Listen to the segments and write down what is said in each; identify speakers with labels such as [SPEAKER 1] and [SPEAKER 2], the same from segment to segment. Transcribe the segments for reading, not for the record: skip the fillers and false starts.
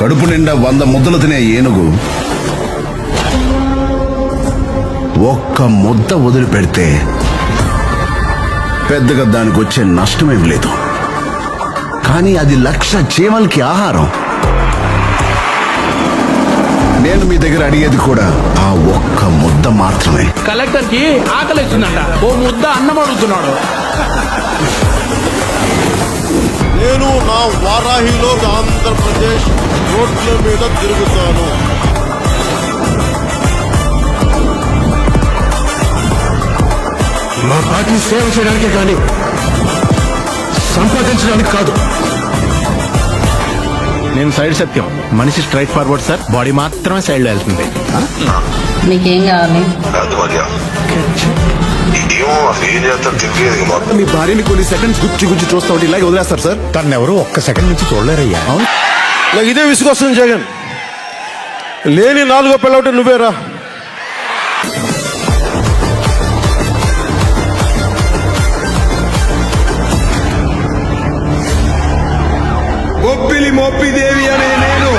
[SPEAKER 1] కడుపు నిండా 100 ముద్దలు తినే ఏనుగు ఒక్క ముద్ద వదిలిపెడితే పెద్దగా దానికి వచ్చే నష్టమేం లేదు. కానీ అది 1,00,000 చీమలకి ఆహారం. నేను మీ దగ్గర అడిగేది కూడా ఆ ఒక్క ముద్ద మాత్రమే.
[SPEAKER 2] కలెక్టర్ కి ఆకలిస్తుందంట, ఓ ముద్ద అన్నం అడుగుతున్నాడు.
[SPEAKER 3] నేను నా వారాహిలో ఆంధ్రప్రదేశ్ రోడ్ల మీద తిరుగుతాను.
[SPEAKER 4] మా పార్టీ సేవ చేయడానికే కానీ సంపాదించడానికి కాదు.
[SPEAKER 2] నేను సైడ్ సత్యం, మనిషి స్ట్రైట్ ఫార్వర్డ్ సార్, బాడీ మాత్రమే సైడ్ లో వెళ్తుంది.
[SPEAKER 5] మీకేం కావాలి?
[SPEAKER 4] మీ భార్యని కొన్ని సెకండ్స్ గుచ్చి చూస్తా ఉంటే ఇలాగే వదిలేస్తారు సార్. తను ఎవరు ఒక్క సెకండ్ నుంచి చూడలేరయ్యా.
[SPEAKER 3] నాకు ఇదే విసుగొస్తుంది జగన్. లేని 4వ పిల్లవటి నువ్వేరా.
[SPEAKER 6] బొబ్బిలి మోపిదేవి అనే నేను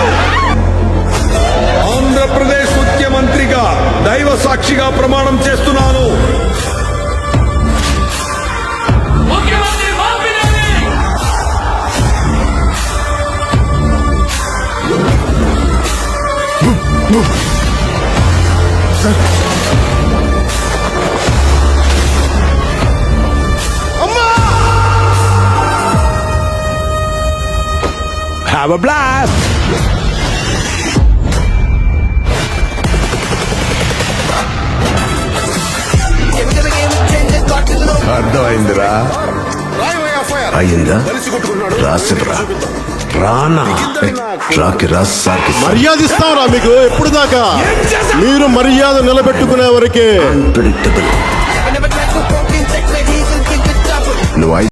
[SPEAKER 6] ఆంధ్రప్రదేశ్ ముఖ్యమంత్రిగా దైవ సాక్షిగా ప్రమాణం చేస్తున్నాను.
[SPEAKER 2] Have a blast!
[SPEAKER 1] అర్థమైందిరా? అయ్యిందా? రాసిరా రానా రాకి రాసాకి
[SPEAKER 3] మర్యాద ఇస్తాంరా మీకు ఎప్పుడు దాకా. మీరు మర్యాద నిలబెట్టుకునే వరకే.
[SPEAKER 1] అన్ప్రెడిక్టబుల్